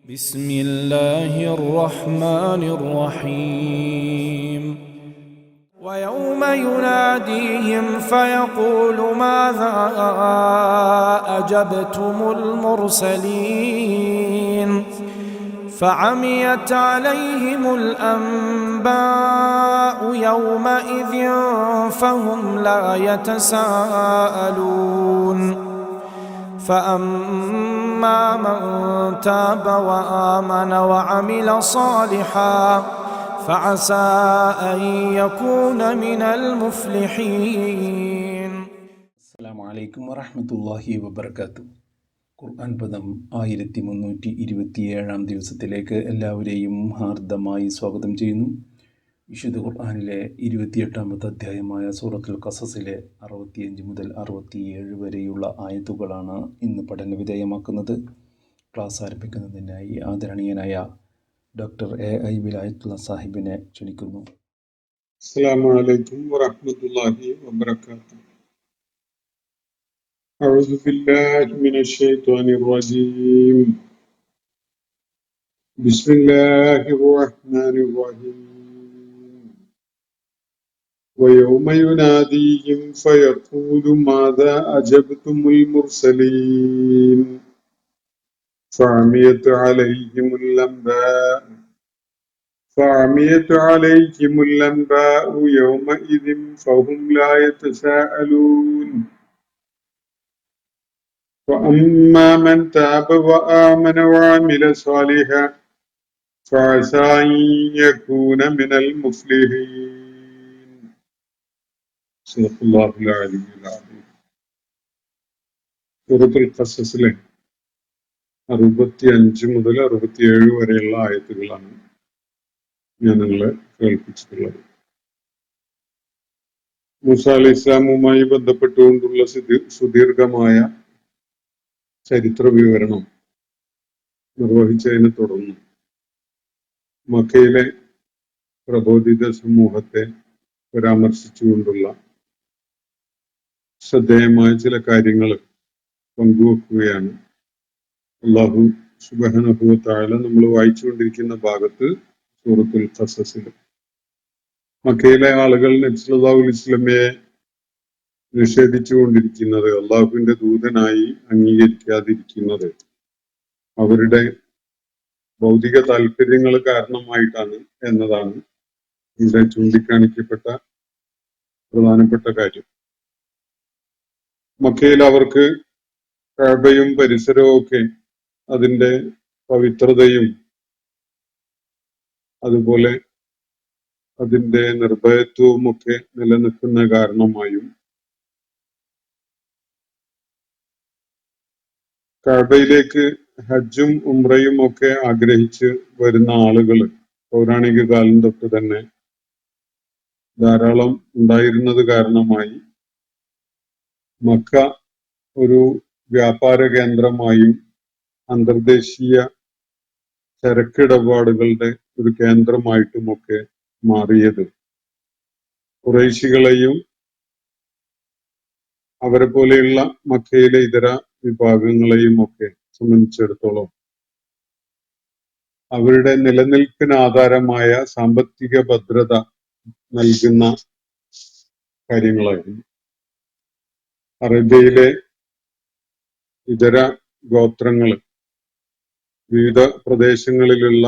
بسم الله الرحمن الرحيم ويوم يناديهم فيقول ماذا أجبتم المرسلين فعميت عليهم الأنباء يومئذ فهم لا يتساءلون فأما من تاب وآمن وعمل صالحا فعسى أن يكون من المفلحين. السلام عليكم ورحمة الله وبركاته. ഖുർആൻ പദം 1327 ദിവസത്തിലേക്ക് എല്ലാവരെയും ഹാർദമായി സ്വാഗതം ചെയ്യുന്നു. വിശുദ്ധ ഖുർആനിലെ 28-ാമത്തെ അധ്യായമായ സൂറത്തുൽ ഖസസിലെ 65 മുതൽ 67 വരെയുള്ള ആയത്തുകളാണ് ഇന്ന് പഠന വിധേയമാക്കുന്നത്. ക്ലാസ് ആരംഭിക്കുന്നതിനായി ആദരണീയനായ ഡോക്ടർ എ വിലായത്തുള്ള സാഹിബിനെ ക്ഷണിക്കുന്നു. അസ്സലാമു അലൈക്കും വറഹ്മത്തുള്ളാഹി വബറകാതുഹു. أعوذ بالله من الشيطان الرجيم. بسم الله الرحمن الرحيم. ويوم يناديهم فيقول ماذا أجبتم المرسلين فعميت عليهم الأنباء يومئذ فهم لا يتساءلون وأما من تاب وآمن وعمل صالحا فعسى أن يكون من المفلحين. صدق الله العلي العظيم. സൂറത്തുൽ ഖസസിലെ 65 മുതൽ 67 വരെയുള്ള ആയത്തുകളാണ് ഞാൻ നിങ്ങളെ കേൾപ്പിച്ചിട്ടുള്ളത്. മൂസ അലൈഹിസ്സലാമുമായി ബന്ധപ്പെട്ടുകൊണ്ടുള്ള സുദീർഘമായ ചരിത്ര വിവരണം നിർവഹിച്ചതിനെ തുടർന്ന് മക്കയിലെ പ്രബോധിത സമൂഹത്തെ പരാമർശിച്ചുകൊണ്ടുള്ള ശ്രദ്ധേയമായ ചില കാര്യങ്ങൾ പങ്കുവെക്കുകയാണ്. അല്ലാഹു സുബ്ഹാനഹു വ തആല നമ്മൾ വായിച്ചുകൊണ്ടിരിക്കുന്ന ഭാഗത്ത് സൂറത്തുൽ ഖസസിൽ മക്കയിലെ ആളുകൾ നബി സല്ലല്ലാഹു അലൈഹി വസല്ലമയെ നിഷേധിച്ചുകൊണ്ടിരിക്കുന്നത്, അള്ളാഹുവിന്റെ ദൂതനായി അംഗീകരിക്കാതിരിക്കുന്നത് അവരുടെ ഭൗതിക താല്പര്യങ്ങൾ കാരണമായിട്ടാണ് എന്നതാണ് ഇവിടെ ചൂണ്ടിക്കാണിക്കപ്പെട്ട പ്രധാനപ്പെട്ട കാര്യം. മക്കയിൽ അവർക്ക് കഅബയും പരിസരവും ഒക്കെ അതിന്റെ പവിത്രതയും അതുപോലെ അതിന്റെ നിർഭയത്വവും ഒക്കെ നിലനിൽക്കുന്ന കാരണമായും കഅബയിലേക്ക് ഹജ്ജും ഉംറയും ഒക്കെ ആഗ്രഹിച്ച് വരുന്ന ആളുകൾ പൗരാണിക കാലം തൊട്ട് തന്നെ ധാരാളം ഉണ്ടായിരുന്നത് കാരണമായി മക്ക ഒരു വ്യാപാര കേന്ദ്രമായും അന്തർദേശീയ ചരക്കിടപാടുകളുടെ ഒരു കേന്ദ്രമായിട്ടുമൊക്കെ മാറിയത് ഖുറൈശികളെയും അവരെ പോലെയുള്ള മക്കയിലെ ഇതര വിഭാഗങ്ങളെയും ഒക്കെ സംബന്ധിച്ചിടത്തോളം അവരുടെ നിലനിൽപ്പിന് ആധാരമായ സാമ്പത്തിക ഭദ്രത നൽകുന്ന കാര്യങ്ങളായിരുന്നു. അറേബ്യയിലെ ഇതര ഗോത്രങ്ങൾ, വിവിധ പ്രദേശങ്ങളിലുള്ള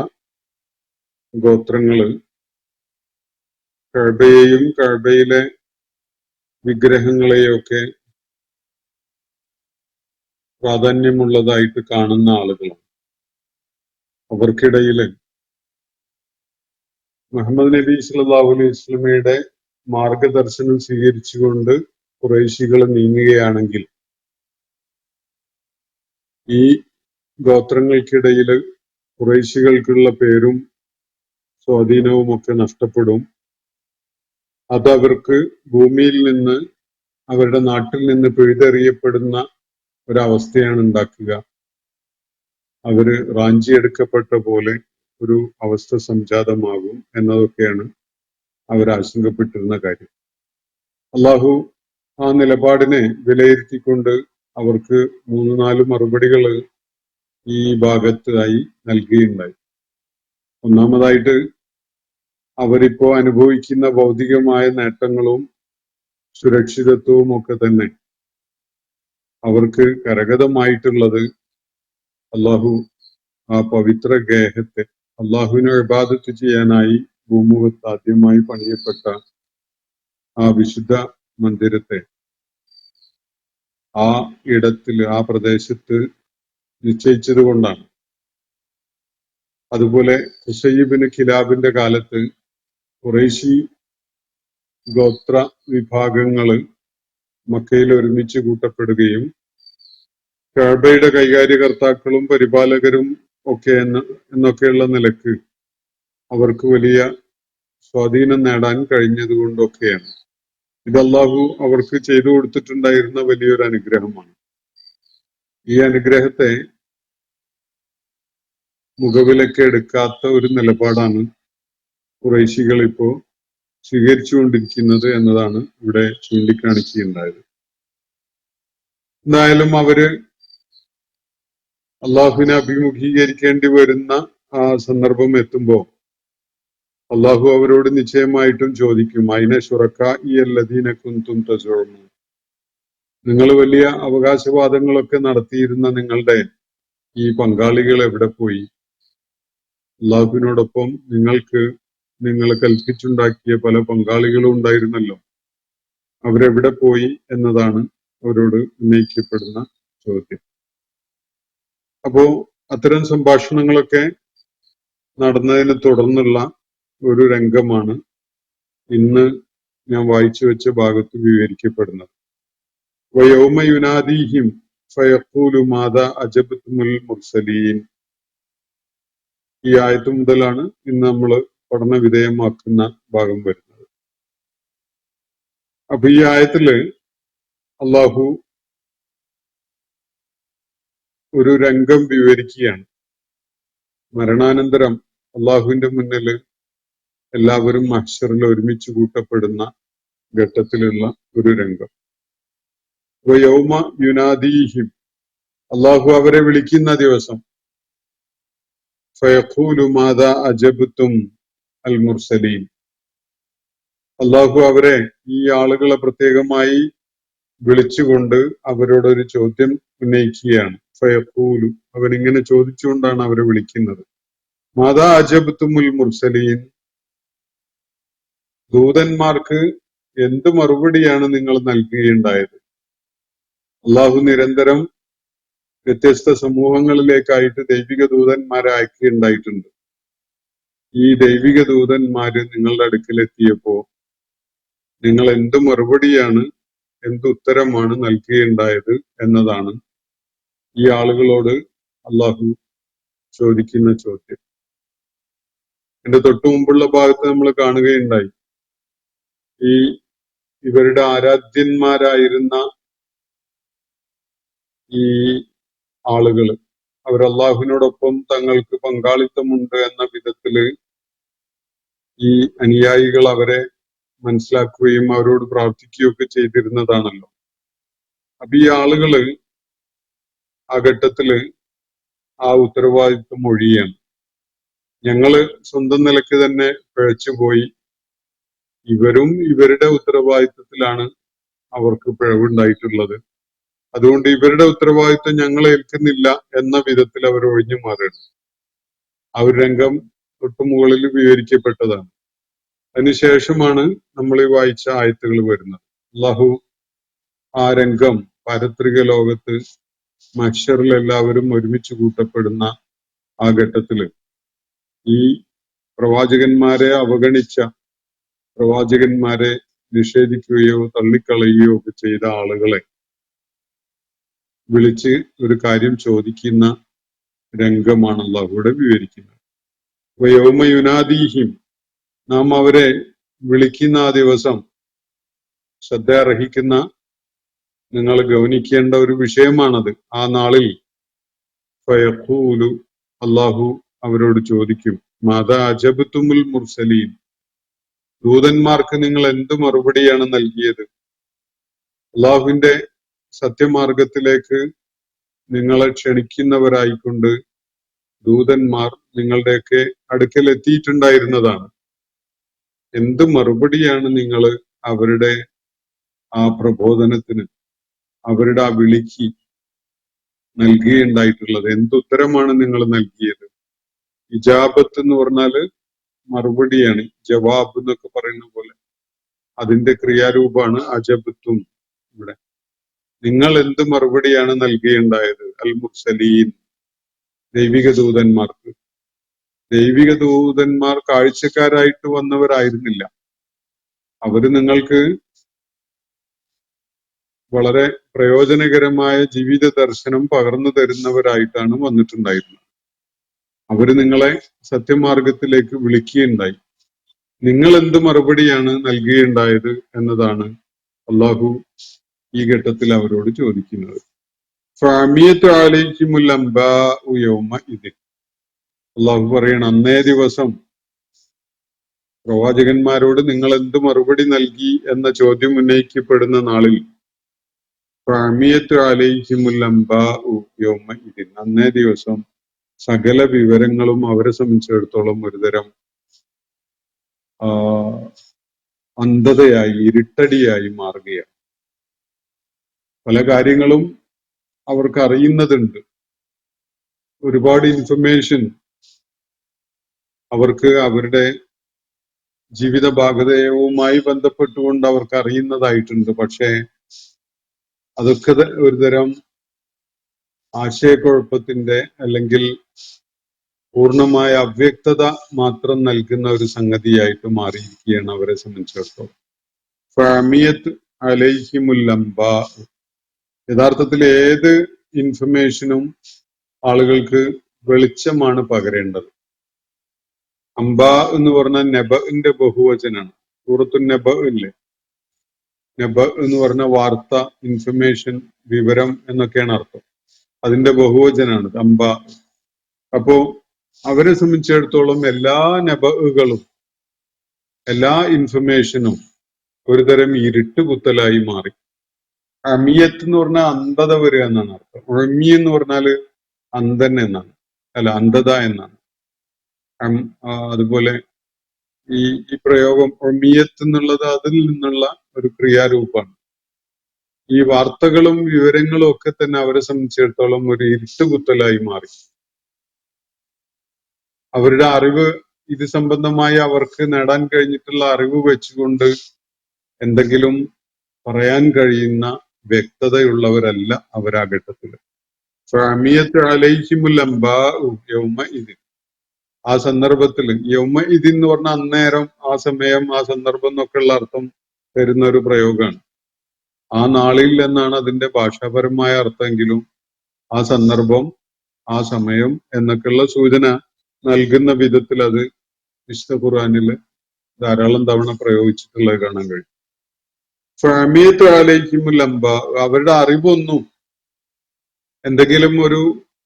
ഗോത്രങ്ങൾ കഅബയെയും കഅബയിലെ വിഗ്രഹങ്ങളെയൊക്കെ പ്രാധാന്യമുള്ളതായിട്ട് കാണുന്ന ആളുകളാണ്. അവർക്കിടയിൽ മുഹമ്മദ് നബി സല്ലല്ലാഹു അലൈഹി വസല്ലമയുടെ മാർഗദർശനം സ്വീകരിച്ചുകൊണ്ട് ഖുറൈശികൾ നീങ്ങുകയാണെങ്കിൽ ഈ ഗോത്രങ്ങൾക്കിടയിൽ ഖുറൈശികൾക്കുള്ള പേരും സ്വാധീനവും ഒക്കെ നഷ്ടപ്പെടും. അതവർക്ക് ഭൂമിയിൽ നിന്ന്, അവരുടെ നാട്ടിൽ നിന്ന് പിഴുതെറിയപ്പെടുന്ന ഒരവസ്ഥയാണ് ഉണ്ടാക്കുക. അവര് റാഞ്ചിയെടുക്കപ്പെട്ട പോലെ ഒരു അവസ്ഥ സംജാതമാകും എന്നതൊക്കെയാണ് അവരാശങ്കപ്പെട്ടിരുന്ന കാര്യം. അള്ളാഹു ആ നിലപാടിനെ വിലയിരുത്തിക്കൊണ്ട് അവർക്ക് 3-4 മറുപടികൾ ഈ ഭാഗത്തായി നൽകുകയുണ്ടായി. ഒന്നാമതായിട്ട് അവരിപ്പോ അനുഭവിക്കുന്ന ഭൗതികമായ നേട്ടങ്ങളും സുരക്ഷിതത്വവും ഒക്കെ തന്നെ അവർക്ക് കരഗതമായിട്ടുള്ളത് അള്ളാഹു ആ പവിത്ര ഗേഹത്തെ, അള്ളാഹുവിനെ ഇബാദത്ത് ചെയ്യാനായി ഭൂമുഖത്ത് ആദ്യമായി പണിയപ്പെട്ട ആ വിശുദ്ധ മന്ദിരത്തെ ആ ഇടത്തില്, ആ പ്രദേശത്ത് നിശ്ചയിച്ചത് കൊണ്ടാണ്. അതുപോലെ ഖുസൈ ബിൻ കിലാബിന്റെ കാലത്ത് ഖുറൈശി ഗോത്ര വിഭാഗങ്ങള് മക്കയിൽ ഒരുമിച്ച് കൂട്ടപ്പെടുകയും കഅബയുടെ കൈകാര്യകർത്താക്കളും പരിപാലകരും ഒക്കെ എന്നൊക്കെയുള്ള നിലക്ക് അവർക്ക് വലിയ സ്വാധീനം നേടാൻ കഴിഞ്ഞതുകൊണ്ടൊക്കെയാണ്. ഇത് അല്ലാഹു അവർക്ക് ചെയ്തു കൊടുത്തിട്ടുണ്ടായിരുന്ന വലിയൊരു അനുഗ്രഹമാണ്. ഈ അനുഗ്രഹത്തെ മുഖവിലക്ക് എടുക്കാത്ത ഒരു നിലപാടാണ് ഖുറൈശികൾ ഇപ്പോ സ്വീകരിച്ചുകൊണ്ടിരിക്കുന്നത് എന്നതാണ് ഇവിടെ ചൂണ്ടിക്കാണിക്കുകയുണ്ടായത്. എന്തായാലും അവര് അള്ളാഹുവിനെ അഭിമുഖീകരിക്കേണ്ടി വരുന്ന ആ സന്ദർഭം എത്തുമ്പോ അള്ളാഹു അവരോട് നിശ്ചയമായിട്ടും ചോദിക്കും, അയിന ശുറക്കാഇ അല്ലദീന കുൻതും തസഉമൂൻ, നിങ്ങൾ വലിയ അവകാശവാദങ്ങളൊക്കെ നടത്തിയിരുന്ന നിങ്ങളുടെ ഈ പങ്കാളികൾ എവിടെ പോയി? അള്ളാഹുവിനോടൊപ്പം നിങ്ങൾ കൽപ്പിച്ചുണ്ടാക്കിയ പല പങ്കാളികളും ഉണ്ടായിരുന്നല്ലോ, അവരെവിടെ പോയി എന്നതാണ് അവരോട് ഉന്നയിക്കപ്പെടുന്ന ചോദ്യം. അപ്പോ അത്തരം സംഭാഷണങ്ങളൊക്കെ നടന്നതിനെ തുടർന്നുള്ള ഒരു രംഗമാണ് ഇന്ന് ഞാൻ വായിച്ചു വെച്ച ഭാഗത്ത് വിവരിക്കപ്പെടുന്നത്. വയൗമ യുനാദീഹിം ഫയഖൂലു മാദാ അജബ്തുമുൽ മുർസലീൻ. ഈ ആയത്ത് മുതലാണ് ഇന്ന് നമ്മൾ പഠന വിധേയമാക്കുന്ന ഭാഗം വരുന്നത്. അപ്പൊ ഈ ആയത്തില് അള്ളാഹു ഒരു രംഗം വിവരിക്കുകയാണ്. മരണാനന്തരം അള്ളാഹുവിന്റെ മുന്നിൽ എല്ലാവരും മഹ്ശറിൽ ഒരുമിച്ച് കൂട്ടപ്പെടുന്ന ഘട്ടത്തിലുള്ള ഒരു രംഗം. യൗമ യുനാദീഹിം, അള്ളാഹു അവരെ വിളിക്കുന്ന ദിവസം. ഫയഖൂലു മാദാ അജബ്തും അൽ മുർസലീൻ, അള്ളാഹു അവരെ, ഈ ആളുകളെ പ്രത്യേകമായി വിളിച്ചുകൊണ്ട് അവരോടൊരു ചോദ്യം ഉന്നയിക്കുകയാണ്. ഫയഖൂലു, അവരിങ്ങനെ ചോദിച്ചുകൊണ്ടാണ് അവരെ വിളിക്കുന്നത്. മാദാ അജബ്തുമുൽ മുർസലീൻ, ദൂതന്മാർക്ക് എന്ത് മറുപടിയാണ് നിങ്ങൾ നൽകുകയുണ്ടായത്? അള്ളാഹു നിരന്തരം വ്യത്യസ്ത സമൂഹങ്ങളിലേക്കായിട്ട് ദൈവിക ദൂതന്മാരെ അയക്കുകയുണ്ടായിട്ടുണ്ട്. ഈ ദൈവിക ദൂതന്മാര് നിങ്ങളുടെ അടുക്കലെത്തിയപ്പോ നിങ്ങൾ എന്ത് മറുപടിയാണ്, എന്ത് ഉത്തരമാണ് നൽകുകയുണ്ടായത് എന്നതാണ് ഈ ആളുകളോട് അള്ളാഹു ചോദിക്കുന്ന ചോദ്യം. എന്റെ തൊട്ടു മുമ്പുള്ള ഭാഗത്ത് നമ്മൾ കാണുകയുണ്ടായി, ഈ ഇവരുടെ ആരാധ്യന്മാരായിരുന്ന ഈ ആളുകള് അവർ അള്ളാഹുവിനോടൊപ്പം തങ്ങൾക്ക് പങ്കാളിത്തമുണ്ട് എന്ന വിധത്തില് ഈ അനുയായികൾ അവരെ മനസ്സിലാക്കുകയും അവരോട് പ്രാർത്ഥിക്കുകയൊക്കെ ചെയ്തിരുന്നതാണല്ലോ. അപ്പൊ ഈ ആളുകള് ആ ഘട്ടത്തില് ആ ഉത്തരവാദിത്വം ഒഴിയാണ്. ഞങ്ങള് സ്വന്തം നിലയ്ക്ക് തന്നെ പിഴച്ചുപോയി, ഇവരും ഇവരുടെ ഉത്തരവാദിത്വത്തിലാണ് അവർക്ക് പിഴവുണ്ടായിട്ടുള്ളത്, അതുകൊണ്ട് ഇവരുടെ ഉത്തരവാദിത്വം ഞങ്ങൾ ഏൽക്കുന്നില്ല എന്ന വിധത്തിൽ അവർ ഒഴിഞ്ഞു മാറുകയാണ്. ആ ഒരു രംഗം തൊട്ടു മുകളിൽ വിവരിക്കപ്പെട്ടതാണ്. അതിനുശേഷമാണ് നമ്മൾ ഈ വായിച്ച ആയത്തുകൾ വരുന്നത്. അള്ളാഹു ആ രംഗം പാരത്രിക ലോകത്ത് മഹ്ശറിൽ എല്ലാവരും ഒരുമിച്ച് കൂട്ടപ്പെടുന്ന ആ ഘട്ടത്തില് ഈ പ്രവാചകന്മാരെ അവഗണിച്ച, പ്രവാചകന്മാരെ നിഷേധിക്കുകയോ തള്ളിക്കളയുകയോ ഒക്കെ ചെയ്ത ആളുകളെ വിളിച്ച് ഒരു കാര്യം ചോദിക്കുന്ന രംഗമാണ് അല്ലാഹുവിടെ വിവരിക്കുന്നത്. യൗമ യുനാദീഹിം, നാം അവരെ വിളിക്കുന്ന ആ ദിവസം, ശ്രദ്ധ അർഹിക്കുന്ന, നിങ്ങൾ ഗൗനിക്കേണ്ട ഒരു വിഷയമാണത്. ആ നാളിൽ ഫയഖൂലു, അള്ളാഹു അവരോട് ചോദിക്കും, മാദാ അജബ്തുമുൽ മുർസലീൻ, ദൂതന്മാർക്ക് നിങ്ങൾ എന്ത് മറുപടിയാണ് നൽകിയത്? അള്ളാഹുവിന്റെ സത്യമാർഗത്തിലേക്ക് നിങ്ങളെ ക്ഷണിക്കുന്നവരായിക്കൊണ്ട് ദൂതന്മാർ നിങ്ങളുടെയൊക്കെ അടുക്കൽ എത്തിയിട്ടുണ്ടായിരുന്നതാണ്. എന്ത് മറുപടിയാണ് നിങ്ങൾ അവരുടെ ആ പ്രബോധനത്തിന്, അവരുടെ ആ വിളിക്ക് നൽകുകയുണ്ടായിട്ടുള്ളത്? എന്തുത്തരമാണ് നിങ്ങൾ നൽകിയത്? ഇജാബത്ത് എന്ന് പറഞ്ഞാല് മറുപടിയാണ്, ജവാബ് എന്നൊക്കെ പറയുന്ന പോലെ അതിന്റെ ക്രിയാരൂപമാണ് അജബത്തും. ഇവിടെ നിങ്ങൾ എന്ത് മറുപടിയാണ് നൽകുകയുണ്ടായത്? അൽ മുർസലീൻ, ദൈവിക ദൂതന്മാർക്ക്. ദൈവിക ദൂതന്മാർ കാഴ്ചക്കാരായിട്ട് വന്നവരായിരുന്നില്ല. അവര് നിങ്ങൾക്ക് വളരെ പ്രയോജനകരമായ ജീവിത ദർശനം പകർന്നു തരുന്നവരായിട്ടാണ് വന്നിട്ടുണ്ടായിരുന്നത്. അവര് നിങ്ങളെ സത്യമാർഗത്തിലേക്ക് വിളിക്കുകയുണ്ടായി. നിങ്ങൾ എന്ത് മറുപടിയാണ് നൽകുകയുണ്ടായത് എന്നതാണ് അള്ളാഹു ഈ ഘട്ടത്തിൽ അവരോട് ചോദിക്കുന്നത്. അള്ളാഹു പറയണം, അന്നേ ദിവസം പ്രവാചകന്മാരോട് നിങ്ങൾ എന്ത് മറുപടി നൽകി എന്ന ചോദ്യം ഉന്നയിക്കപ്പെടുന്ന നാളിൽ അന്നേ ദിവസം സകല വിവരങ്ങളും അവരെ സംബന്ധിച്ചിടത്തോളം ഒരുതരം അന്ധതയായി, ഇരുട്ടടിയായി മാറുകയാണ്. പല കാര്യങ്ങളും അവർക്ക് അറിയുന്നതുണ്ട്, ഒരുപാട് ഇൻഫർമേഷൻ അവർക്ക് അവരുടെ ജീവിത ഭാഗതയുമായി ബന്ധപ്പെട്ടുകൊണ്ട് അവർക്ക് അറിയുന്നതായിട്ടുണ്ട്. പക്ഷേ അതൊക്കെ ഒരുതരം ആശയക്കുഴപ്പത്തിന്റെ അല്ലെങ്കിൽ പൂർണ്ണമായ അവ്യക്തത മാത്രം നൽകുന്ന ഒരു സംഗതിയായിട്ട് മാറിയിരിക്കുകയാണ് അവരെ സംബന്ധിച്ചിടത്തോളം. ഫഅമിയത് അലൈഹിമുൽ അംബാ, യഥാർത്ഥത്തിൽ ഏത് ഇൻഫർമേഷനും ആളുകൾക്ക് വെളിച്ചമാണ് പകരേണ്ടത്. അംബ എന്ന് പറഞ്ഞാൽ നബഇന്റെ ബഹുവചനാണ്. സൂറത്തു നബ ഇല്ലേ, നബ എന്ന് പറഞ്ഞ വാർത്ത, ഇൻഫർമേഷൻ, വിവരം എന്നൊക്കെയാണ് അർത്ഥം. അതിന്റെ ബഹുവചനാണ് അംബ. അപ്പോ അവരെ സംബന്ധിച്ചിടത്തോളം എല്ലാ നബകളും എല്ലാ ഇൻഫർമേഷനും ഒരുതരം ഇരുട്ടുകുത്തലായി മാറി. അമിയത്ത് എന്ന് പറഞ്ഞാൽ അന്ധത വരിക എന്നാണ് അർത്ഥം. ഒഴമി എന്ന് പറഞ്ഞാല് അന്ധൻ എന്നാണ്, അല്ല അന്ധത എന്നാണ്. അതുപോലെ ഈ പ്രയോഗം ഒമിയത്ത് എന്നുള്ളത് അതിൽ നിന്നുള്ള ഒരു ക്രിയാരൂപമാണ്. ഈ വാർത്തകളും വിവരങ്ങളും ഒക്കെ തന്നെ അവരെ സംബന്ധിച്ചിടത്തോളം ഒരു ഇരുട്ടുകുത്തലായി മാറി. അവരുടെ അറിവ്, ഇത് സംബന്ധമായി അവർക്ക് നേടാൻ കഴിഞ്ഞിട്ടുള്ള അറിവ് വെച്ചുകൊണ്ട് എന്തെങ്കിലും പറയാൻ കഴിയുന്ന വ്യക്തതയുള്ളവരല്ല അവരാ ഘട്ടത്തില്. ആ സന്ദർഭത്തിൽ യൗമ ഇതിൻ എന്ന് പറഞ്ഞ അന്നേരം, ആ സമയം, ആ സന്ദർഭം എന്നൊക്കെയുള്ള അർത്ഥം തരുന്ന ഒരു പ്രയോഗമാണ്. ആ നാളിൽ എന്നാണ് അതിന്റെ ഭാഷാപരമായ അർത്ഥമെങ്കിലും ആ സന്ദർഭം, ആ സമയം എന്നൊക്കെയുള്ള സൂചന നൽകുന്ന വിധത്തിൽ അത് വിശുദ്ധ ഖുർആനിൽ ധാരാളം തവണ പ്രയോഗിച്ചിട്ടുള്ളത് കാണാൻ കഴിയും. ഫഅമിയത്തു അലൈഹിമുൽ അംബ, അവരുടെ അറിവൊന്നും എന്തെങ്കിലും ഒരു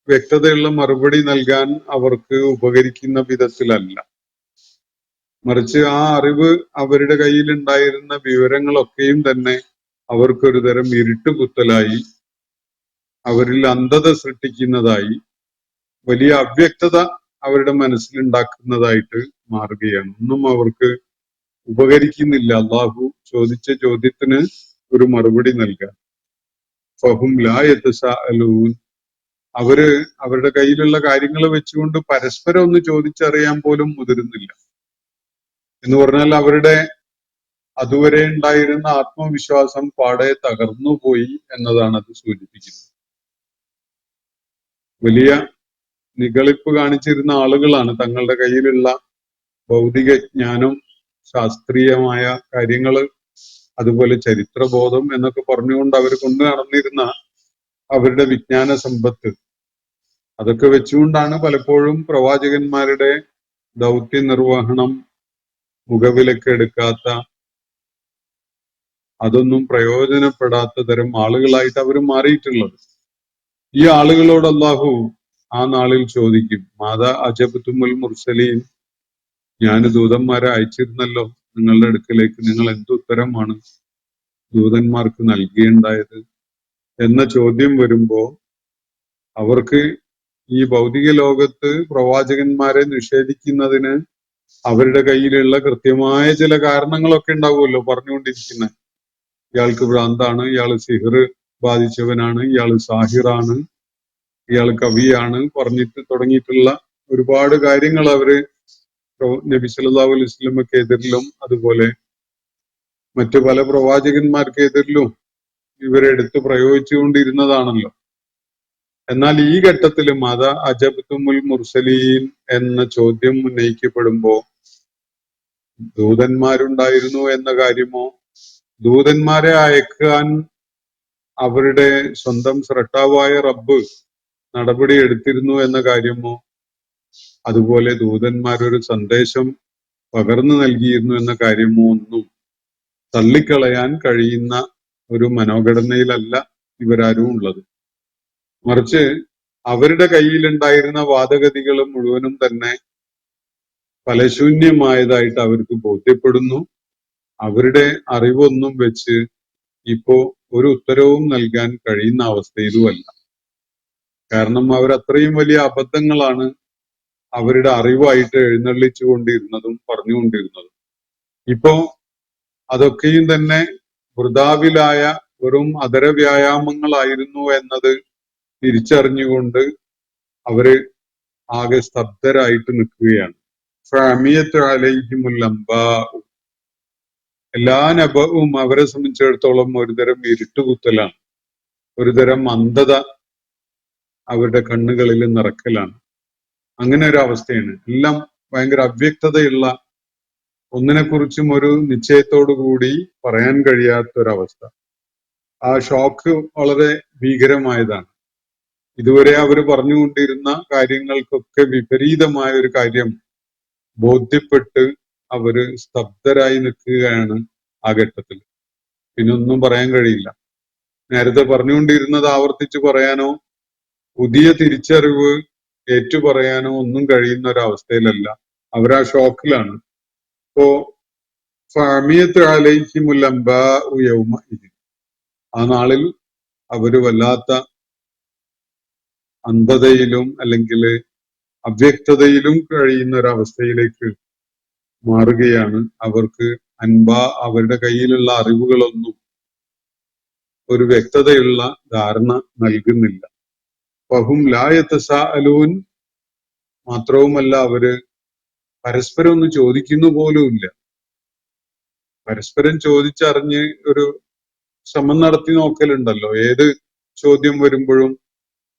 വ്യക്തതയുള്ള മറുപടി നൽകാൻ അവർക്ക് ഉപകരിക്കുന്ന വിധത്തിലല്ല. മറിച്ച് ആ അറിവ്, അവരുടെ കയ്യിൽ ഉണ്ടായിരുന്ന വിവരങ്ങളൊക്കെയും തന്നെ അവർക്കൊരു തരം ഇരുട്ടുകുത്തലായി, അവരിൽ അന്ധത സൃഷ്ടിക്കുന്നതായി, വലിയ അവ്യക്തത അവരുടെ മനസ്സിലുണ്ടാക്കുന്നതായിട്ട് മാറുകയാണ്. ഒന്നും അവർക്ക് ഉപകരിക്കുന്നില്ല അള്ളാഹു ചോദിച്ച ചോദ്യത്തിന് ഒരു മറുപടി നൽകാൻ. ഫഹും ലാ യതസാഅലൂൻ, അവര് അവരുടെ കയ്യിലുള്ള കാര്യങ്ങൾ വെച്ചുകൊണ്ട് പരസ്പരം ഒന്ന് ചോദിച്ചറിയാൻ പോലും മുതിരുന്നില്ല. എന്ന് പറഞ്ഞാൽ അവരുടെ അതുവരെ ഉണ്ടായിരുന്ന ആത്മവിശ്വാസം പാടെ തകർന്നുപോയി എന്നതാണ് അത് സൂചിപ്പിക്കുന്നത്. വലിയ നിഗളിപ്പ് കാണിച്ചിരുന്ന ആളുകളാണ്. തങ്ങളുടെ കയ്യിലുള്ള ഭൗതിക ജ്ഞാനം, ശാസ്ത്രീയമായ കാര്യങ്ങള്, അതുപോലെ ചരിത്രബോധം എന്നൊക്കെ പറഞ്ഞുകൊണ്ട് അവർ കൊണ്ടു നടന്നിരുന്ന അവരുടെ വിജ്ഞാന സമ്പത്ത്, അതൊക്കെ വെച്ചുകൊണ്ടാണ് പലപ്പോഴും പ്രവാചകന്മാരുടെ ദൗത്യ നിർവഹണം മുഖവിലക്കെടുക്കാത്ത, അതൊന്നും പ്രയോജനപ്പെടാത്ത തരം ആളുകളായിട്ട് അവർ മാറിയിട്ടുള്ളത്. ഈ ആളുകളോട് അല്ലാഹു ആ നാളിൽ ചോദിക്കും, മാതാ അജബ്തുമുൽ മുർസലീൻ, ഞാൻ ദൂതന്മാരെ അയച്ചിരുന്നല്ലോ നിങ്ങളുടെ അടുക്കലേക്ക്, നിങ്ങൾ എന്തുത്തരമാണ് ദൂതന്മാർക്ക് നൽകിയുണ്ടായത് എന്ന ചോദ്യം വരുമ്പോ അവർക്ക് ഈ ഭൗതിക ലോകത്ത് പ്രവാചകന്മാരെ നിഷേധിക്കുന്നതിന് അവരുടെ കയ്യിലുള്ള കൃത്യമായ ചില കാരണങ്ങളൊക്കെ ഉണ്ടാവുമല്ലോ പറഞ്ഞുകൊണ്ടിരിക്കുന്ന. ഇയാൾക്ക് ഭ്രാന്താണ്, ഇയാള് സിഹിർ ബാധിച്ചവനാണ്, ഇയാള് സാഹിറാണ്, ഇയാൾ കവിയാണ് പറഞ്ഞിട്ട് തുടങ്ങിയിട്ടുള്ള ഒരുപാട് കാര്യങ്ങൾ അവര് നബി സല്ലല്ലാഹു അലൈഹി വസല്ലമക്ക് എതിരിലും അതുപോലെ മറ്റു പല പ്രവാചകന്മാർക്കെതിരിലും ഇവരെടുത്ത് പ്രയോഗിച്ചുകൊണ്ടിരുന്നതാണല്ലോ. എന്നാൽ ഈ ഘട്ടത്തിൽ മത അജബ്തുമുൽ മുർസലീൻ എന്ന ചോദ്യം ഉന്നയിക്കപ്പെടുമ്പോ ദൂതന്മാരുണ്ടായിരുന്നു എന്ന കാര്യമോ, ദൂതന്മാരെ അയക്കാൻ അവരുടെ സ്വന്തം സ്രഷ്ടാവായ റബ്ബ് നടപടി എടുത്തിരുന്നു എന്ന കാര്യമോ, അതുപോലെ ദൂതന്മാരൊരു സന്ദേശം പകർന്നു നൽകിയിരുന്നു എന്ന കാര്യമോ ഒന്നും തള്ളിക്കളയാൻ കഴിയുന്ന ഒരു മനോഘടനയിലല്ല ഇവരാരും ഉള്ളത്. മറിച്ച് അവരുടെ കയ്യിലുണ്ടായിരുന്ന വാദഗതികൾ മുഴുവനും തന്നെ ഫലശൂന്യമായതായിട്ട് അവർക്ക് ബോധ്യപ്പെടുന്നു. അവരുടെ അറിവൊന്നും വെച്ച് ഇപ്പോ ഒരു ഉത്തരവും നൽകാൻ കഴിയുന്ന അവസ്ഥയിലുമല്ല. കാരണം അവരത്രയും വലിയ അബദ്ധങ്ങളാണ് അവരുടെ അറിവായിട്ട് എഴുന്നള്ളിച്ചു കൊണ്ടിരുന്നതും പറഞ്ഞുകൊണ്ടിരുന്നതും. ഇപ്പോ അതൊക്കെയും തന്നെ വൃഥാവിലായ വെറും അധര വ്യായാമങ്ങളായിരുന്നു എന്നത് തിരിച്ചറിഞ്ഞുകൊണ്ട് അവര് ആകെ സ്തബ്ധരായിട്ട് നിൽക്കുകയാണ്. ഫഅമിയത്ത് അലൈഹിമുൽ അംബാഉ, എല്ലാ നബവും അവരെ സംബന്ധിച്ചിടത്തോളം ഒരുതരം ഇരുട്ടുകുത്തലാണ്, ഒരുതരം അന്ധത അവരുടെ കണ്ണുകളിൽ നിറക്കലാണ്. അങ്ങനെ ഒരു അവസ്ഥയാണ്. എല്ലാം ഭയങ്കര അവ്യക്തതയുള്ള, ഒന്നിനെക്കുറിച്ചും ഒരു നിശ്ചയത്തോടു കൂടി പറയാൻ കഴിയാത്തൊരവസ്ഥ. ആ ഷോക്ക് വളരെ ഭീകരമായതാണ്. ഇതുവരെ അവർ പറഞ്ഞുകൊണ്ടിരുന്ന കാര്യങ്ങൾക്കൊക്കെ വിപരീതമായ ഒരു കാര്യം ബോധ്യപ്പെട്ട് അവര് സ്തബ്ധരായി നിൽക്കുകയാണ് ആ ഘട്ടത്തിൽ. പിന്നെ ഒന്നും പറയാൻ കഴിയില്ല. നേരത്തെ പറഞ്ഞുകൊണ്ടിരുന്നത് ആവർത്തിച്ച് പറയാനോ പുതിയ തിരിച്ചറിവ് ഏറ്റുപറയാനോ ഒന്നും കഴിയുന്ന ഒരവസ്ഥയിലല്ല. അവരാ ഷോക്കിലാണ്. ഇപ്പോ ഫഅമിയത്ത് അലൈഹിമുൽ അംബാഉ യൗമഇദിൻ, ആ നാളിൽ അവര് വല്ലാത്ത അന്ധതയിലും അല്ലെങ്കിൽ അവ്യക്തതയിലും കഴിയുന്ന ഒരവസ്ഥയിലേക്ക് മാറുകയാണ്. അവർക്ക് അവരുടെ കയ്യിലുള്ള അറിവുകളൊന്നും ഒരു വ്യക്തതയുള്ള ധാരണ നൽകുന്നില്ല. ഫഹും ലാ യതസാഅലൂൻ, മാത്രവുമല്ല അവര് പരസ്പരം ഒന്ന് ചോദിക്കുന്നു പോലുമില്ല. പരസ്പരം ചോദിച്ചറിഞ്ഞ് ഒരു ശ്രമം നടത്തി നോക്കലുണ്ടല്ലോ, ഏത് ചോദ്യം വരുമ്പോഴും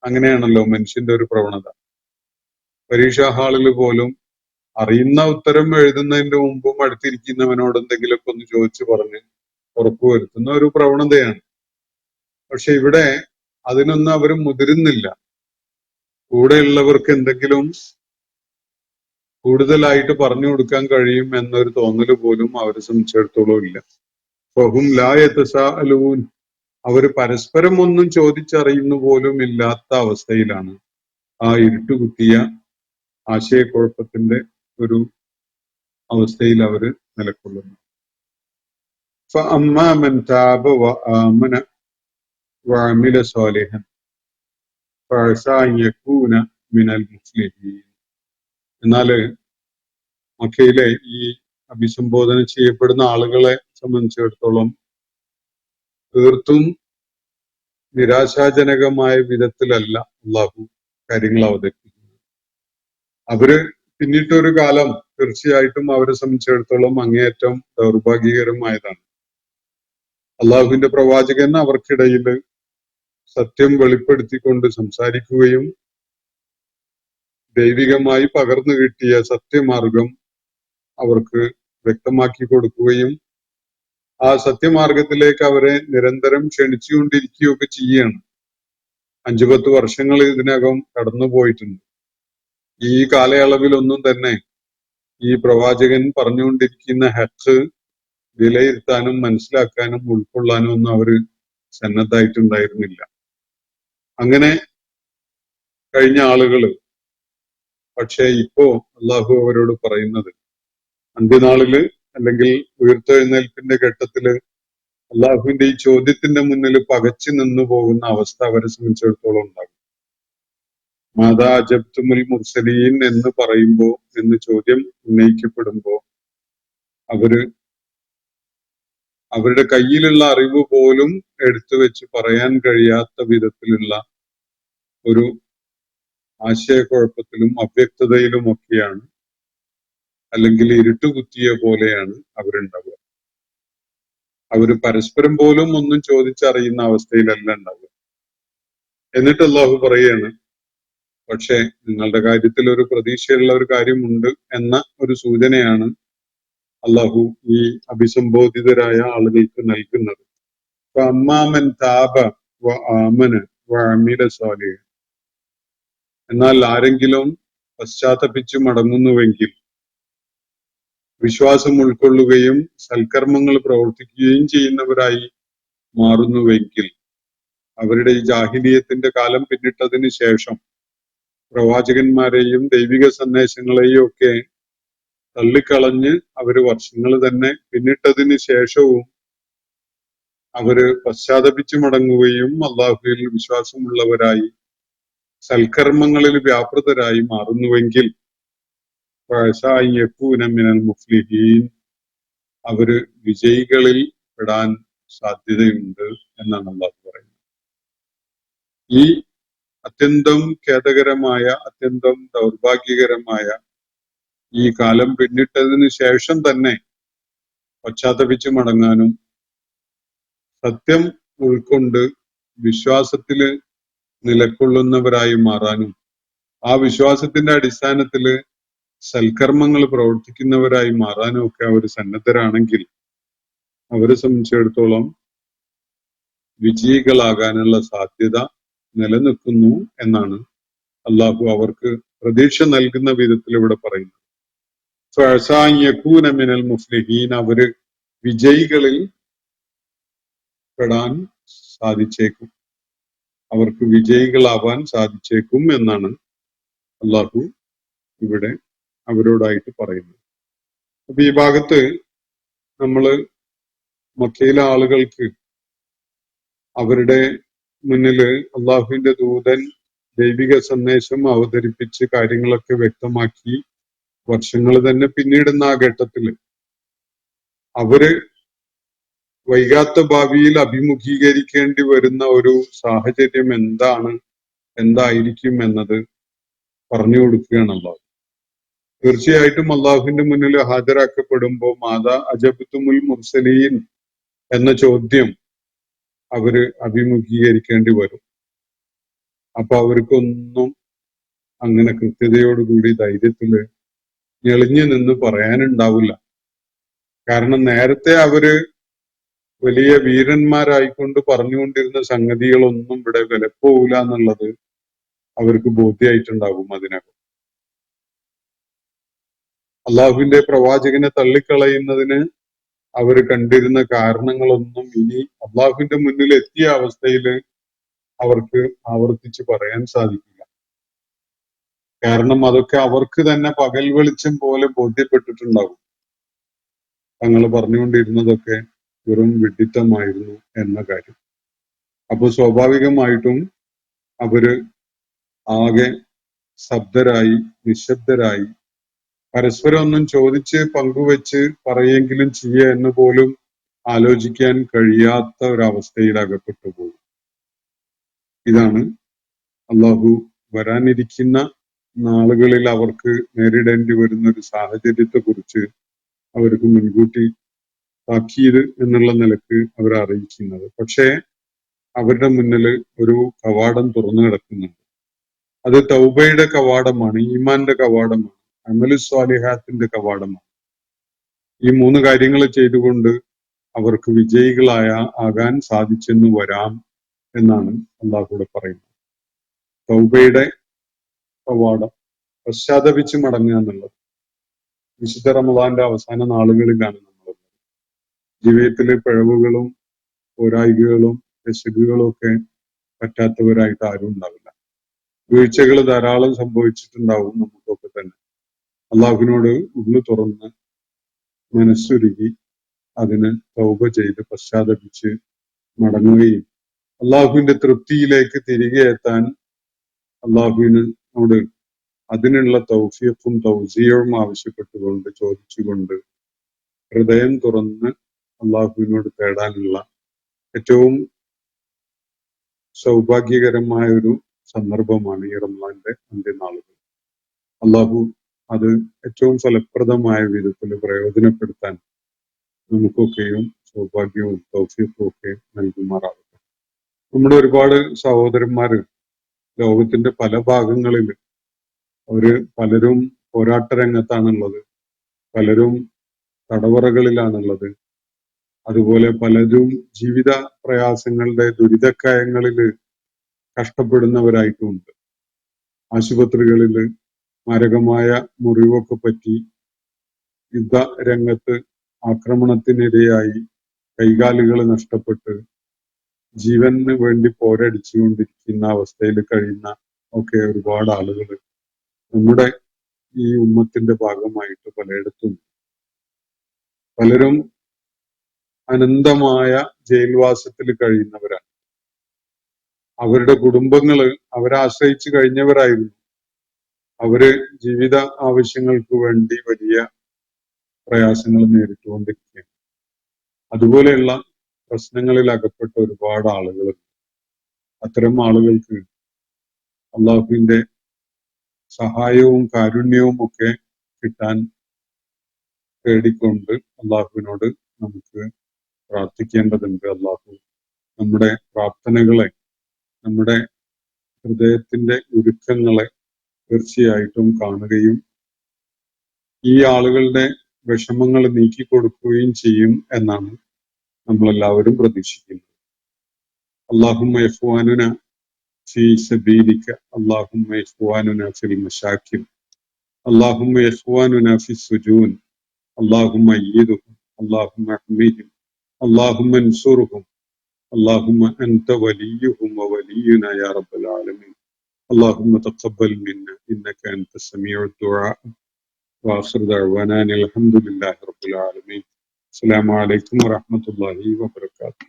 അങ്ങനെയാണല്ലോ മനുഷ്യന്റെ ഒരു പ്രവണത. പരീക്ഷാ ഹാളിൽ പോലും അറിയുന്ന ഉത്തരം എഴുതുന്നതിന്റെ മുമ്പും അടുത്തിരിക്കുന്നവനോട് എന്തെങ്കിലുമൊക്കെ ഒന്ന് ചോദിച്ചു പറഞ്ഞ് ഉറപ്പുവരുത്തുന്ന ഒരു പ്രവണതയാണ്. പക്ഷെ ഇവിടെ അതിനൊന്നും അവർ മുതിരുന്നില്ല. കൂടെയുള്ളവർക്ക് എന്തെങ്കിലും കൂടുതലായിട്ട് പറഞ്ഞു കൊടുക്കാൻ കഴിയും എന്നൊരു തോന്നല് പോലും അവരെ സംബന്ധിച്ചിടത്തോളം ഇല്ല. ഫഹും ലാ യതസാഅലൂൻ, അവര് പരസ്പരം ഒന്നും ചോദിച്ചറിയുന്നു പോലും ഇല്ലാത്ത അവസ്ഥയിലാണ്, ആ ഇരുട്ടുകുത്തിയ ആശയക്കുഴപ്പത്തിന്റെ ഒരു അവസ്ഥയിൽ അവര് നിലകൊള്ളുന്നു. ഫഅമ്മാ മൻ താബ വആമന വഅമില സ്വാലിഹൻ ഫഅസാ അൻ യകൂന മിനൽ മുഫ്ലിഹീൻ. എന്നാല് മക്കയിലെ ഈ അഭിസംബോധന ചെയ്യപ്പെടുന്ന ആളുകളെ സംബന്ധിച്ചിടത്തോളം തീർത്തും നിരാശാജനകമായ വിധത്തിലല്ല അള്ളാഹു കാര്യങ്ങൾ അവതരിപ്പിക്കുന്നത്. അവര് പിന്നിട്ടൊരു കാലം തീർച്ചയായിട്ടും അവരെ സംബന്ധിച്ചിടത്തോളം അങ്ങേയറ്റം ദൗർഭാഗ്യകരമായതാണ്. അള്ളാഹുവിന്റെ പ്രവാചകൻ അവർക്കിടയിൽ സത്യം വെളിപ്പെടുത്തിക്കൊണ്ട് സംസാരിക്കുകയും ദൈവികമായി പകർന്നു കിട്ടിയ സത്യമാർഗം അവർക്ക് വ്യക്തമാക്കി കൊടുക്കുകയും ആ സത്യമാർഗത്തിലേക്ക് അവരെ നിരന്തരം ക്ഷണിച്ചുകൊണ്ടിരിക്കുകയൊക്കെ ചെയ്യാണ്. 5-10 വർഷങ്ങൾ ഇതിനകം കടന്നുപോയിട്ടുണ്ട്. ഈ കാലയളവിലൊന്നും തന്നെ ഈ പ്രവാചകൻ പറഞ്ഞുകൊണ്ടിരിക്കുന്ന ഹഖ് വിലയിരുത്താനും മനസ്സിലാക്കാനും ഉൾക്കൊള്ളാനും ഒന്നും അവര് സന്നദ്ധായിട്ടുണ്ടായിരുന്നില്ല. അങ്ങനെ കഴിഞ്ഞ ആളുകള് പക്ഷെ ഇപ്പോ അള്ളാഹു അവരോട് പറയുന്നത്, അന്ത്യനാളില് അല്ലെങ്കിൽ ഉയർത്തെഴുന്നേൽപ്പിന്റെ ഘട്ടത്തില് അള്ളാഹുവിന്റെ ഈ ചോദ്യത്തിന്റെ മുന്നിൽ പകച്ചു നിന്നു പോകുന്ന അവസ്ഥ അവരെ സംബന്ധിച്ചിടത്തോളം ഉണ്ടാകും. മാതാ അജബ്തുമുൽ മുർസലീൻ എന്ന് പറയുമ്പോ, എന്ന് ചോദ്യം ഉന്നയിക്കപ്പെടുമ്പോ അവരുടെ കയ്യിലുള്ള അറിവ് പോലും എടുത്തു വെച്ച് പറയാൻ കഴിയാത്ത വിധത്തിലുള്ള ഒരു ആശയക്കുഴപ്പത്തിലും അവ്യക്തതയിലുമൊക്കെയാണ്, അല്ലെങ്കിൽ ഇരുട്ടുകുത്തിയ പോലെയാണ് അവരുണ്ടാവുക. അവര് പരസ്പരം പോലും ഒന്നും ചോദിച്ചറിയുന്ന അവസ്ഥയിലല്ല ഉണ്ടാവുക. എന്നിട്ട് അള്ളാഹു പറയാണ്, പക്ഷെ നിങ്ങളുടെ കാര്യത്തിൽ ഒരു പ്രതീക്ഷയുള്ള ഒരു കാര്യമുണ്ട് എന്ന ഒരു സൂചനയാണ് അള്ളാഹു ഈ അഭിസംബോധിതരായ ആളുകൾക്ക് നൽകുന്നത്. അമ്മാമൻ താബ വ ആമന വ അമില സാലിഹ്. എന്നാൽ ആരെങ്കിലും പശ്ചാത്തപിച്ചു മടങ്ങുന്നുവെങ്കിൽ, വിശ്വാസം ഉൾക്കൊള്ളുകയും സൽക്കർമ്മങ്ങൾ പ്രവർത്തിക്കുകയും ചെയ്യുന്നവരായി മാറുന്നുവെങ്കിൽ, അവരുടെ ഈ ജാഹിലിയത്തിന്റെ കാലം പിന്നിട്ടതിന് ശേഷം പ്രവാചകന്മാരെയും ദൈവിക സന്ദേശങ്ങളെയും ഒക്കെ തള്ളിക്കളഞ്ഞ് അവര് വർഷങ്ങൾ തന്നെ പിന്നിട്ടതിന് ശേഷവും അവര് പശ്ചാത്തപിച്ചു മടങ്ങുകയും അള്ളാഹുവിൽ വിശ്വാസമുള്ളവരായി സൽക്കർമ്മങ്ങളിൽ വ്യാപൃതരായി മാറുന്നുവെങ്കിൽ മിനൽ മുഫ്ലിഹീൻ, അവര് വിജയികളിൽ പെടാൻ സാധ്യതയുണ്ട് എന്നാണ് അള്ളാഹു പറയുന്നത്. ഈ അത്യന്തം ഖേദകരമായ, അത്യന്തം ദൗർഭാഗ്യകരമായ ഈ കാലം പിന്നിട്ടതിന് ശേഷം തന്നെ പശ്ചാത്തപിച്ചു മടങ്ങാനും സത്യം ഉൾക്കൊണ്ട് വിശ്വാസത്തില് നിലകൊള്ളുന്നവരായി മാറാനും ആ വിശ്വാസത്തിന്റെ അടിസ്ഥാനത്തില് സൽക്കർമ്മങ്ങൾ പ്രവർത്തിക്കുന്നവരായി മാറാനും ഒക്കെ അവർ സന്നദ്ധരാണെങ്കിൽ അവരെ സംബന്ധിച്ചിടത്തോളം വിജയികളാകാനുള്ള സാധ്യത നിലനിൽക്കുന്നു എന്നാണ് അള്ളാഹു അവർക്ക് പ്രതീക്ഷ നൽകുന്ന വിധത്തിൽ ഇവിടെ പറയുന്നത്. മിനൽ മുഫ്ലിഹീൻ, അവര് വിജയികളിൽ പെടാൻ സാധിച്ചേക്കും, അവർക്ക് വിജയികളാവാൻ സാധിച്ചേക്കും എന്നാണ് അള്ളാഹു ഇവിടെ അവരോടായിട്ട് പറയുന്നത്. അപ്പൊ ഈ ഭാഗത്ത് നമ്മള് മക്കയിലെ ആളുകൾക്ക് അവരുടെ മുന്നില് അള്ളാഹുവിന്റെ ദൂതൻ ദൈവിക സന്ദേശം അവതരിപ്പിച്ച് കാര്യങ്ങളൊക്കെ വ്യക്തമാക്കി വർഷങ്ങൾ തന്നെ പിന്നിടുന്ന ആ ഘട്ടത്തില് അവര് വൈകാത്ത ഭാവിയിൽ അഭിമുഖീകരിക്കേണ്ടി വരുന്ന ഒരു സാഹചര്യം എന്തായിരിക്കും എന്നത് പറഞ്ഞു കൊടുക്കുകയാണല്ലോ. തീർച്ചയായിട്ടും അള്ളാഹുവിന്റെ മുന്നിൽ ഹാജരാക്കപ്പെടുമ്പോ മാതാ അജബ്തുമുൽ മുർസലീൻ എന്ന ചോദ്യം അവര് അഭിമുഖീകരിക്കേണ്ടി വരും. അപ്പൊ അവർക്കൊന്നും അങ്ങനെ കൃത്യതയോടുകൂടി ധൈര്യത്തില് ഞെളിഞ്ഞു നിന്ന് പറയാനുണ്ടാവില്ല. കാരണം നേരത്തെ അവര് വലിയ വീരന്മാരായിക്കൊണ്ട് പറഞ്ഞുകൊണ്ടിരുന്ന സംഗതികളൊന്നും ഇവിടെ വിലപ്പോവില്ല എന്നുള്ളത് അവർക്ക് ബോധ്യമായിട്ടുണ്ടാകും. അതിനകം അള്ളാഹുവിന്റെ പ്രവാചകനെ തള്ളിക്കളയുന്നതിന് അവർ കണ്ടിരുന്ന കാരണങ്ങളൊന്നും ഇനി അള്ളാഹുവിന്റെ മുന്നിൽ എത്തിയ അവസ്ഥയിൽ അവർക്ക് ആവർത്തിച്ച് പറയാൻ സാധിക്കില്ല. കാരണം അതൊക്കെ അവർക്ക് തന്നെ പകൽ വെളിച്ചം പോലെ ബോധ്യപ്പെട്ടിട്ടുണ്ടാകും. തങ്ങൾ പറഞ്ഞുകൊണ്ടിരുന്നതൊക്കെ വെറും വിഡ്ഢിത്തമായിരുന്നു എന്ന കാര്യം. അപ്പൊ സ്വാഭാവികമായിട്ടും അവര് ആകെ സ്തബ്ധരായി, നിശബ്ദരായി, പരസ്പരം ഒന്നും ചോദിച്ച് പങ്കുവെച്ച് പറയെങ്കിലും ചെയ്യുക എന്ന് പോലും ആലോചിക്കാൻ കഴിയാത്ത ഒരവസ്ഥയിൽ അകപ്പെട്ടു പോകും. ഇതാണ് അള്ളാഹു വരാനിരിക്കുന്ന നാളുകളിൽ അവർക്ക് നേരിടേണ്ടി വരുന്ന ഒരു സാഹചര്യത്തെ കുറിച്ച് അവർക്ക് മുൻകൂട്ടി താക്കീത് എന്നുള്ള നിലക്ക് അവർ അറിയിക്കുന്നത്. പക്ഷേ അവരുടെ മുന്നിൽ ഒരു കവാടം തുറന്നു കിടക്കുന്നുണ്ട്. അത് തൗബയുടെ കവാടമാണ്, ഈമാന്റെ കവാടമാണ്, അമലു സ്വാലിഹാത്തിന്റെ കവാടമാണ്. ഈ 3 കാര്യങ്ങൾ ചെയ്തുകൊണ്ട് അവർക്ക് ആകാൻ സാധിച്ചെന്ന് വരാം എന്നാണ് അള്ളാഹുവിടെ പറയുന്നത്. തൗബയുടെ കവാടം, പശ്ചാത്തപിച്ച് മടങ്ങുക എന്നുള്ളത് വിശുദ്ധ റമദാന്റെ അവസാന നാളുകളിലാണ് നമ്മൾ ജീവിതത്തിലെ പിഴവുകളും പോരായ്മകളും രശകുകളും ഒക്കെ പറ്റാത്തവരായിട്ട് ആരും ഉണ്ടാവില്ല. വീഴ്ചകൾ ധാരാളം സംഭവിച്ചിട്ടുണ്ടാവും നമുക്കൊക്കെ തന്നെ. അള്ളാഹുവിനോട് ഉള്ളു തുറന്ന് മനസ്സുരുകി അതിന് തൗബ ചെയ്ത് പശ്ചാത്തപിച്ച് മടങ്ങുകയും അള്ളാഹുവിന്റെ തൃപ്തിയിലേക്ക് തിരികെ എത്താൻ അള്ളാഹുവിന് അവിടെ അതിനുള്ള തൗഫീഖും തൗസീഉം ആവശ്യപ്പെട്ടുകൊണ്ട് ചോദിച്ചുകൊണ്ട് ഹൃദയം തുറന്ന് അള്ളാഹുവിനോട് തേടാനുള്ള ഏറ്റവും സൗഭാഗ്യകരമായ ഒരു സന്ദർഭമാണ് ഈ റമളാന്റെ അന്ത്യനാളുകൾ. അള്ളാഹു അത് ഏറ്റവും ഫലപ്രദമായ വിധത്തിൽ പ്രയോജനപ്പെടുത്താൻ നമുക്കൊക്കെയും സൗഭാഗ്യവും തൗഫീഖും ഒക്കെ നൽകുമാറാകട്ടെ. നമ്മുടെ ഒരുപാട് സഹോദരന്മാര് ലോകത്തിന്റെ പല ഭാഗങ്ങളിൽ അവര് പലരും പോരാട്ട രംഗത്താണുള്ളത്, പലരും തടവറകളിലാണുള്ളത്, അതുപോലെ പലരും ജീവിത പ്രയാസങ്ങളുടെ ദുരിതക്കയങ്ങളിൽ കഷ്ടപ്പെടുന്നവരായിട്ടുമുണ്ട്. ആശുപത്രികളിൽ മാരകമായ മുറിവൊക്കെ പറ്റി യുദ്ധ രംഗത്ത് ആക്രമണത്തിനിരയായി കൈകാലുകൾ നഷ്ടപ്പെട്ട് ജീവന് വേണ്ടി പോരടിച്ചുകൊണ്ടിരിക്കുന്ന അവസ്ഥയിൽ കഴിയുന്ന ഒക്കെ ഒരുപാട് ആളുകൾ നമ്മുടെ ഈ ഉമ്മത്തിന്റെ ഭാഗമായിട്ട് പലയിടത്തും. പലരും അനന്തമായ ജയിൽവാസത്തിൽ കഴിയുന്നവരാണ്. അവരുടെ കുടുംബങ്ങള് അവരെ ആശ്രയിച്ചു കഴിഞ്ഞവരായിരുന്നു. അവര് ജീവിത ആവശ്യങ്ങൾക്ക് വേണ്ടി വലിയ പ്രയാസങ്ങൾ നേരിട്ടുകൊണ്ടിരിക്കുകയാണ്. അതുപോലെയുള്ള പ്രശ്നങ്ങളിൽ അകപ്പെട്ട ഒരുപാട് ആളുകൾ. അത്തരം ആളുകൾക്ക് അള്ളാഹുവിന്റെ സഹായവും കാരുണ്യവും ഒക്കെ കിട്ടാൻ തേടിക്കൊണ്ട് അള്ളാഹുവിനോട് നമുക്ക് പ്രാർത്ഥിക്കേണ്ടതുണ്ട്. അള്ളാഹു നമ്മുടെ പ്രാർത്ഥനകളെ, നമ്മുടെ ഹൃദയത്തിന്റെ ഒരുക്കങ്ങളെ തീർച്ചയായിട്ടും കാണുകയും ഈ ആളുകളുടെ വിഷമങ്ങൾ നീക്കിക്കൊടുക്കുകയും ചെയ്യും എന്നാണ് നമ്മളെല്ലാവരും പ്രതീക്ഷിക്കുന്നത്. അല്ലാഹുമ്മ ഇഖ്വാനുന ഫീ സബീലിക, അല്ലാഹുമ്മ ഇഖ്വാനുന ഫിൽ മശാകിൽ, അല്ലാഹുമ്മ ഇഖ്വാനുന ഫിസ് സുജൂൻ, അല്ലാഹുമ്മ അയ്യിദുഹും, അല്ലാഹുമ്മ അഹ്മിഹിം, അല്ലാഹുമ്മ അൻസുർഹും, അല്ലാഹുമ്മ അൻത വലിയ്യുഹും വവലിയ്യുനാ യാ റബ്ബൽ ആലമീൻ. اللهم تقبل منا إنك أنت السميع الدعاء وآخر دعوانا أن الحمد لله رب العالمين. السلام عليكم ورحمة الله وبركاته.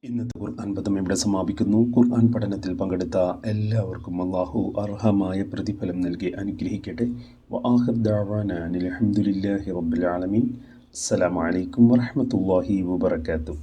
ഇന്നത്തെ ഖുർആൻ പദം ഇവിടെ സമാപിക്കുന്നു. ഖുർആൻ പഠനത്തിൽ പങ്കെടുത്ത എല്ലാവർക്കും അല്ലാഹു അർഹമായ പ്രതിഫലം നൽകി അനുഗ്രഹിക്കട്ടെ. വആഖിർ ദഅവാനാ അനിൽ ഹംദുലില്ലാഹി റബ്ബിൽ ആലമീൻ. അസ്സലാമു അലൈക്കും വറഹ്മത്തുള്ളാഹി വബറകാതുഹു.